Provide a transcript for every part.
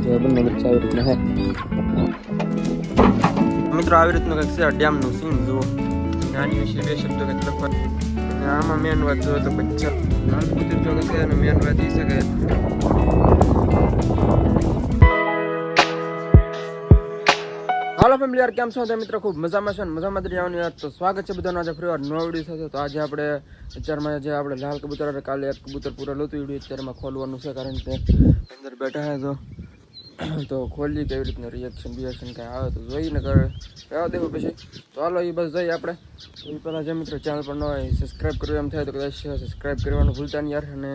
જો બંને વચ્ચે આવી રીતના હે મિત્રો, આવી રીતનું કંઈક છે ડેમનું સીન જુઓ. નાની વિશે બે શબ્દો કંઈક લખવા. અને આમાં મેન વાત જુઓ તો બચ્ચા લાલ કબૂતર જો છે અને મેન વાત એ છે કે હાલો ફેમિલી યાર, કેમ છો મિત્રો? ખૂબ મજામાં છે ને મજામાં જ રહેવાનું યાર. તો સ્વાગત છે બધાનો આજે ફરી વાર નવા વિડીયો સાથે. તો આજે આપણે અત્યારમાં જે આપણે લાલ કબૂતર અને કાલે એક કબૂતર પૂરા લોતું વિડીયો અત્યારમાં ખોલવાનું છે, કારણ કે અંદર બેઠા છે તો ખોલી કેવી રીતનું રિએક્શન કાંઈ આવે તો જોઈને રહેવા દેવું પછી. તો હાલો એ બસ જઈએ આપણે. એ પહેલાં જે મિત્રો ચેનલ પર ન હોય સબસ્ક્રાઈબ કરવું એમ થાય તો કદાચ સબસ્ક્રાઈબ કરવાનું ભૂલતા નહીં યાર, અને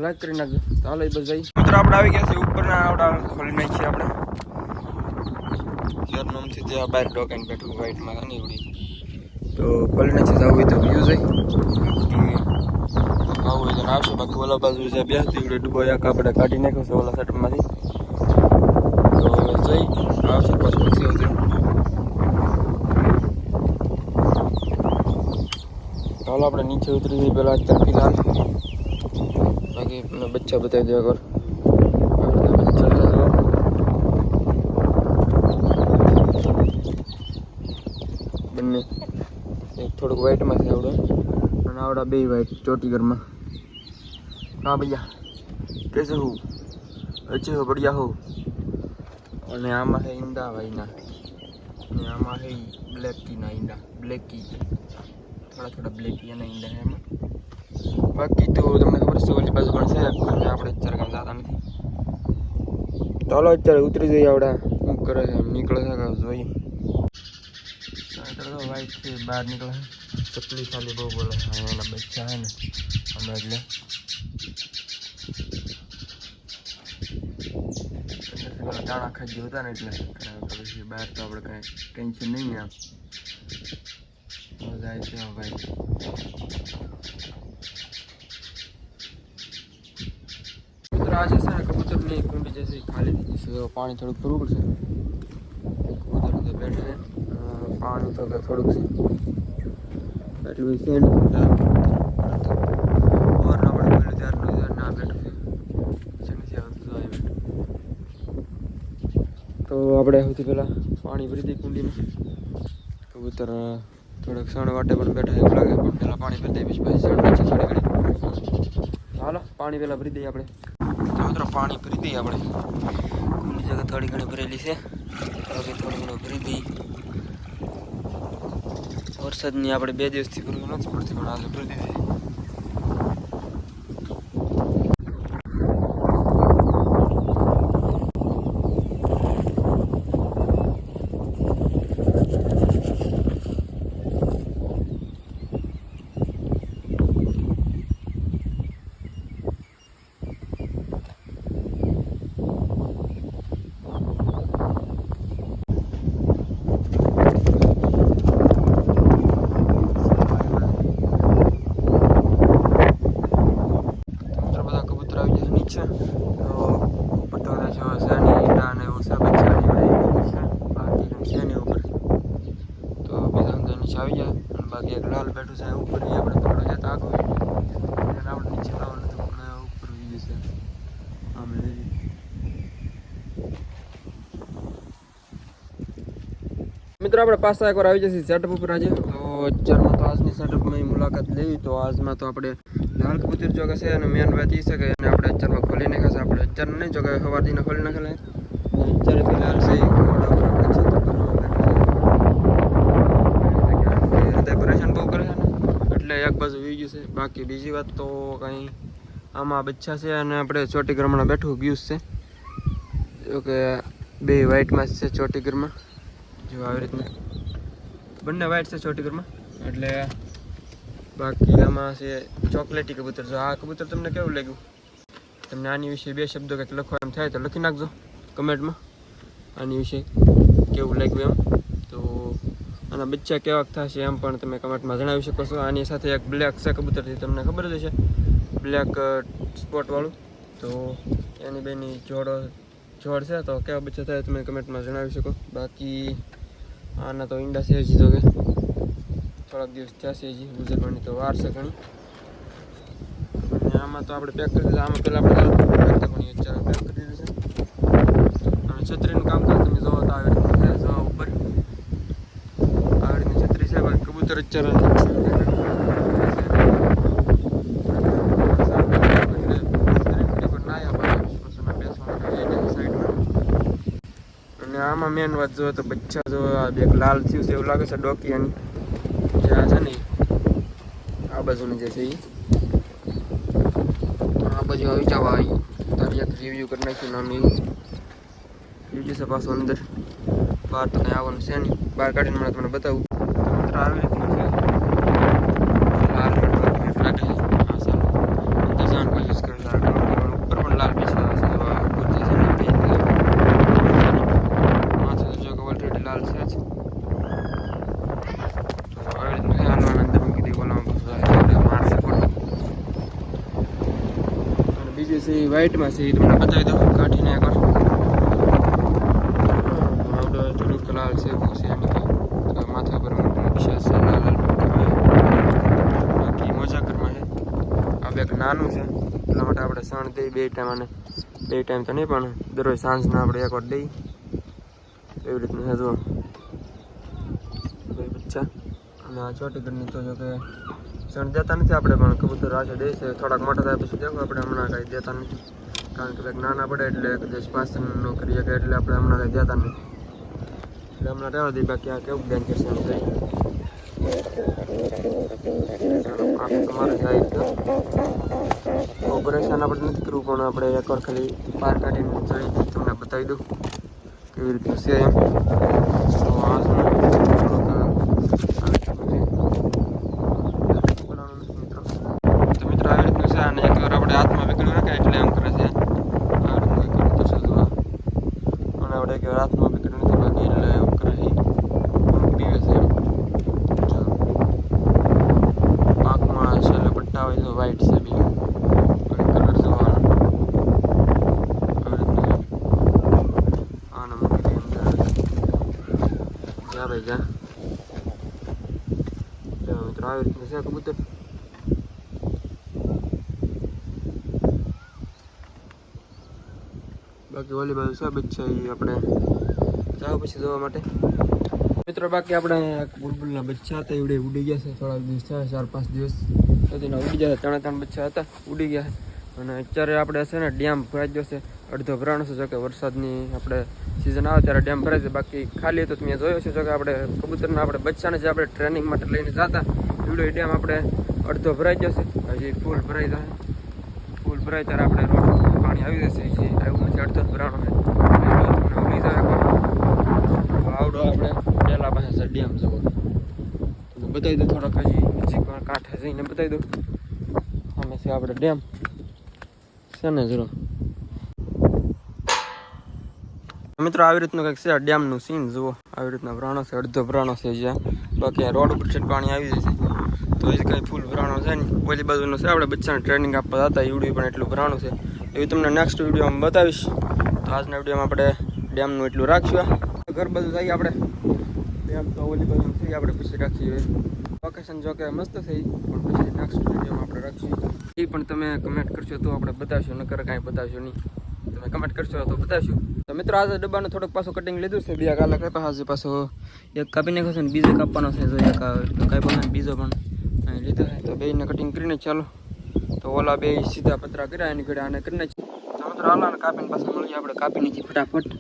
લાઈક કરી નાખજો. તો હાલો એ બસ જઈએ મિત્રો. આપણે આવી ગયા છે ઉપરના આવડા ખોલી નાખીએ આપણે. નમથી ત્યાં બહાર ડોકાઈને બેઠું વાઇટમાં ઘણી ઉડી તો ખોલી નાખી જવું તો વ્યૂ જઈ આવું હોય તો આવશે. બાકી ઓલા બાજુ જે બેસતી ઉડે ડૂબો એક આપણે કાઢી નાખ્યો છે ઓલા સેટમાંથી. તો જઈ આવશે પાછું નથી આવતું. ચાલો આપણે નીચે ઉતરી જઈએ પહેલાં અત્યારે ફિલહાલ. બાકી બચ્ચા બતાવી દે આગળ. બંને એક થોડુંક વાઇટમાં છે આવડે અને આવડા બે વાઇટ ચોટીગરમાં. हाँ भैया कैसे हो? अच्छे हो? बढ़िया हो? અને આમાં છે ઈંડા ભાઈના, અને આમાં છે બ્લેક કીના ઈંડા, બ્લેક કી થોડા બ્લેક કી એના ઈંડા છે એમાં. બાકી તો તમને ખબર છે ઓલી બાજુ પણ છે, અને આપણે અત્યારે કાંઈ જતા નથી. ચાલો અત્યારે ઉતરી જઈએ. આવડા શું કરે છે, નીકળે છે કે જોઈએ. વાઇટ છે બહાર નીકળે છે. ચપલી ખાલી બહુ બોલે છે એના બચ્ચા છે ને અમે એટલે દાણા ખાઈ ગયો હતા ને એટલે પછી બહાર તો આપણે કાંઈ ટેન્શન નહીં આમ જાય છે ભાઈ. મિત્રો આજે છે ને કબૂતરની કુંડી જે છે ખાલી થઈ જશે. પાણી થોડુંક ભરવું પડશે. કબૂતર તો બેઠે છે, પાણી તો થોડુંક છે એટલું છે ને. તો આપણે સૌથી પહેલાં પાણી ભરી દઈએ કુંડીમાં. કબૂતર થોડાક સણ વાટે પણ બેઠા એવું લાગે, પણ પહેલાં પાણી ભરી દઈએ પછી સણ નીચે થોડી ઘડી. હાલો પાણી પહેલાં ભરી દઈએ આપણે. તો મિત્રો પાણી ભરી દઈએ આપણે. કુંડી જગ્યા થોડી ઘણી ભરેલી છે, થોડી ઘણી ભરી દઈએ. વરસાદની આપણે 2 દિવસથી ભરવું નથી પડતી, પણ આજે ભરી દીધી. આવી જાય અને બાકી એક લાલ બેઠું છે ઉપર. આપણે પકડો છે તો આગળ અને આપણે નીચે લાવવાનું નથી, પણ ઉપર વી છે આમ. મિત્રો આપણે પાછા એકવાર આવી જશે સેટઅપ ઉપર આજે. તો અત્યારમાં તો આજની સેટઅપમાં મુલાકાત લેવી. તો આજમાં તો આપણે લાલ કબૂતર જોગે છે, અને મેન વાત એ છે કે એને આપણે અત્યારમાં ખોલી નાખ્યા છે. આપણે અત્યારે નહીં જોગે, સવારથી ખોલી નાખેલા. અત્યારે ફિલહાલ છે પરેશાન બહુ કરે છે ને એટલે એક બાજુ વી ગયું છે. બાકી બીજી વાત તો કંઈ આમાં બચ્ચા છે, અને આપણે ચોટીગરમાં બેઠું ગયું છે. જો કે બે વાઇટમાં છે ચોટીગરમાં, જો આવી રીતના બંને વાઇટ છે ચોટીગરમાં. એટલે બાકી આમાં છે ચોકલેટી કબૂતર. જો આ કબૂતર તમને કેવું લાગ્યું? તમને આની વિશે 2 શબ્દો કંઈક લખવા એમ થાય તો લખી નાખજો કમેન્ટમાં, આની વિશે કેવું લાગ્યું એમ. તો આના બચ્ચા કેવાક થશે એમ પણ તમે કમેન્ટમાં જણાવી શકો છો. આની સાથે એક બ્લેક છે કબૂતરથી, તમને ખબર જ હશે, બ્લેક સ્પોટવાળું. તો એની બેની જોડ છે. તો કેવા બચ્ચા થાય તમે કમેન્ટમાં જણાવી શકો. બાકી આના તો ઈંડા છે હજી, તો કે થોડાક દિવસ થયા છે હજી ગુજરવાની તો વાર છે ઘણી. અને આમાં તો આપણે પેક કરી દીધા. આમાં પહેલાં આપણે પણ અત્યારે પેક કરી દીધું છે. પિક્ચર અને આમાં મેન વાત જો તો બચ્ચા જો એક લાલ થયું છે એવું લાગે છે ડોકિયાની જે આ છે ને આ બાજુની જે છે એ આ બાજુ આવી જવા આવી તારી એક રિવ્યૂ કરી નાખ્યું નામ એવું બીજું છે પાછું અંદર બહાર તો કંઈ આવવાનું છે નહીં બહાર કાઢીને મને તમને બતાવું તો આવી રીતનું છે લાલ લાગે છે હા સારું અંદર જાણ કોશિશ કરે ઉપર પણ લાલ પીછો આવે છે ગુરજી છે ને માથે જો કે ઓલરેડી લાલ છે જ તો આવી રીતનું છે હાલવાના અંદર મૂકી દઈ ઓલામાં મારશે પણ અને બીજું છે એ વ્હાઇટમાં છે એ તમને બતાવી દઉં કાઢીને એકવાર થોડુંક લાલ છે એવું છે એની માથા પર વિશેષ છે લાલ લાલ બાકી મોજાકરમાં છે આ બેગ નાનું છે એટલા માટે આપણે સણ દઈ બે ટાઈમ અને બે ટાઈમ તો નહીં પણ દરરોજ સાંજના આપણે એકવાર દઈ એવી રીતનું છે જુઓ ભાઈ બચ્ચા અને આ ચોટી ઘરની તો જો કે સણ દેતા નથી આપણે પણ કબૂતર રાશે દે છે થોડાક મોટા થાય પછી દેખો આપણે હમણાં કાંઈ દેતા નથી કારણ કે નાના પડે એટલે કદાચ પાસનો કરીએ કે એટલે આપણે હમણાં કાંઈ દેતા નથી એટલે હમણાં રહેવા દઈએ બાકી આ કેવું ડેન્જર છે તમારે જાય ઓપરેશન આપણે નથી કરવું પણ આપણે એકવાર ખાલી બહાર કાઢીને જોઈ તમને બતાવી દઉં કેવી રીતનું છે એમ તો આ તો મિત્રો આવી રીતનું છે અને એકવાર આપણે હાથમાં પકડ્યું નાખે એટલે એમ કરે છે આ રીતનું કંઈક કરતું છે અને આપણે એકવાર હાથમાં પકડ્યું નથી બાકી એટલે એમ કરે છે પીવે છે એમ આંખમાં છેલ્લે પટ્ટા હોય તો વ્હાઈટ છે બી અને કલર જોવાનો આવી રીતનું આને મૂકી દઈએ અંદર જા ભાઈ જા મિત્રો આવી રીતનું છે કબૂતર બાકી ઓલી બાજુ છે બચ્ચા એ આપણે જાવ પછી જોવા માટે મિત્રો બાકી આપણે બુલબુલના બચ્ચા હતા એવડે ઉડી ગયા છે થોડાક દિવસ થયા 4-5 દિવસ સુધીના ઉડી ગયા 3 બચ્ચા હતા ઉડી ગયા અને અત્યારે આપણે છે ને ડેમ ભરાઈ ગયો છે અડધો ભરાણો છે જો કે વરસાદની આપણે સિઝન આવે ત્યારે ડેમ ભરાય છે બાકી ખાલી તો તમે જોયો છે જો કે આપણે કબૂતરના આપણે બચ્ચાને જે આપણે ટ્રેનિંગ માટે લઈને જતા એવડો ડેમ આપણે અડધો ભરાઈ ગયો છે હજી ફૂલ ભરાઈ જાય ફૂલ ભરાય ત્યારે આપણે રોડ પાણી આવી જશે જે આવ્યું નથી અડધો ભરાણો છે તમને ઉડી જાય આવડો આપણે ડેલા પાસે છે ડેમ જવો બતાવી દો થોડોક હજી નજીકમાં કાંઠે જઈને બતાવી દો અમે છે આપણે ડેમ છે ને જરો મિત્રો આવી રીતનું કંઈક છે ડેમનું સીન જુઓ આવી રીતના ભરાણો છે અડધો ભરાણો છે જ્યાં બાકી રોડ ઉપર છે પાણી આવી જાય છે તો એ કંઈ ફૂલ ભરાણો છે ને ઓલી બાજુનું છે આપણે બચ્ચાને ટ્રેનિંગ આપવા હતા એવડું પણ એટલું ભરાણું છે એવું તમને નેક્સ્ટ વિડીયોમાં બતાવીશ તો આજના વિડીયોમાં આપણે ડેમનું એટલું રાખશું ઘર બધું થઈ આપણે ડેમ તો ઓલી બાજુ થઈ આપણે પછી રાખીએ લોકેશન જો કે મસ્ત થઈ પણ પછી નેક્સ્ટ વિડીયોમાં આપણે રાખીશું એ પણ તમે કમેન્ટ કરશો તો આપણે બતાવશું નકર કાંઈ બતાવશો નહીં તમે કમેન્ટ કરશો તો બતાવશું તો મિત્રો આજે ડબ્બાનું થોડુંક પાછું કટિંગ લીધું છે બીજા કાલે કઈ પાસે પાછો એક કાપી નાખ્યો છે ને બીજો કાપવાનો છે જો એક કાપ્યો બીજો પણ અહીં લીધો છે તો બેને કટિંગ કરીને ચાલો તો ઓલા બે સીધા પતરા કર્યા એની ઘડે આને કરી નાખી તો મિત્રો હાલો કાપીને પાછા મળીએ આપણે કાપી નાખીએ ફટાફટ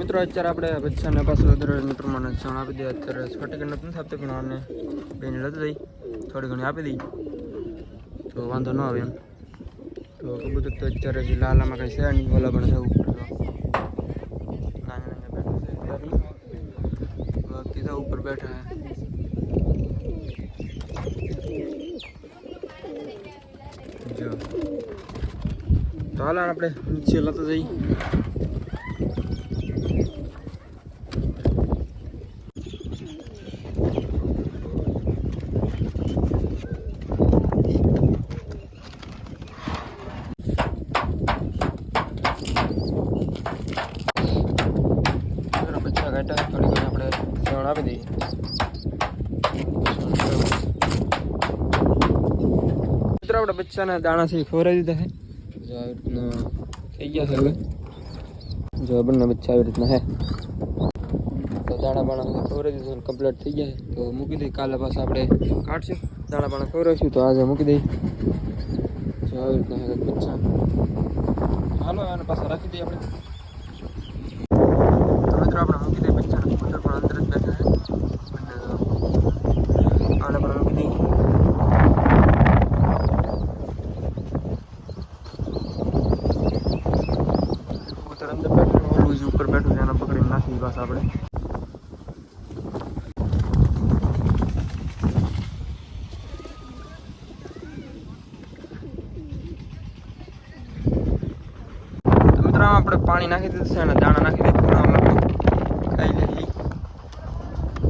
મિત્રો અત્યારે આપણે બચ્ચાને પાછું દરરોજની પ્રમાણે ચણ આપી દઈએ અત્યારે સ્ફટિક નથી આપતો પણ આને બેને લતી દઈ થોડી ઘણી આપી દઈ તો વાંધો ન આવે એમ તો કબૂતર તો અત્યારે જે લાલામાં કંઈ છે નહીં ઓલા પણ જવું નાના નાના બેઠા છે બાકી તો ઉપર બેઠા જો તો હાલ આપણે નીચે લતો જઈ થોડી ઘણી આપણે સણ આપી દઈએ મિત્રો આપણે બચ્ચાના દાણાથી ખવડાવી દીધા છે જો આવી રીતના થઈ ગયા છે હવે. જો બંને બચ્ચા આવી રીતના હે તો દાણા બાણા ખવડાવી દીધું કમ્પ્લીટ થઈ ગયા છે તો મૂકી દઈ. કાલે પાછા આપણે કાઢશું દાણા બાણા ખવડાવીશું તો આજે મૂકી દઈ. જો આવી રીતના હે બચ્ચા. હાલો આને પાછા રાખી દઈએ આપણે. તો મિત્રો આપણે મૂકી દઈએ બચ્ચાને. કબૂતર પણ અંદર જ બેઠા છે અને આને પણ મૂકી દઈએ. કબૂતર અંદર બેઠું ઓલું જ ઉપર બેઠું છે એને પકડીને નાખી પાછા આપણે. આપણે પાણી નાખી દીધું છે અને દાણા નાખી દઈએ ખૂણામાં ખાઈ લઈએ.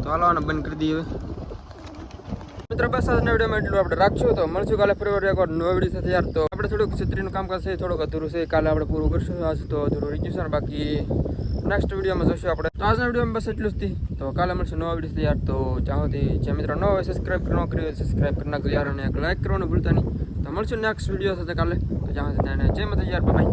તો હાલો આને બંધ કરી દઈએ હવે. મિત્રો બસ આજના વિડીયોમાં એટલું આપણે રાખશું. તો મળશું કાલે ફરી એકવાર નવા વિડીયો સાથે યાર. તો આપણે થોડુંક છત્રીનું કામકાજ છે થોડુંક અધૂરું છે કાલે આપણે પૂરું કરશું. આજ તો અધૂરું રહી ગયું છે ને બાકી નેક્સ્ટ વિડીયોમાં જોશું આપણે. તો આજના વિડીયોમાં બસ એટલું જ હતી. તો કાલે મળશું નવા વિડીયો સાથે યાર. તો જ્યાં સુધી જે મિત્રો ન હોય સબસ્ક્રાઈબ ન કર્યું હોય સબસ્ક્રાઈબ કરી નાખજો યાર અને એક લાઈક કરવાનું ભૂલતા નહીં. તો મળશું નેક્સ્ટ વિડીયો સાથે કાલે. તો જ્યાં સુધી જય માતા યાર, બાય.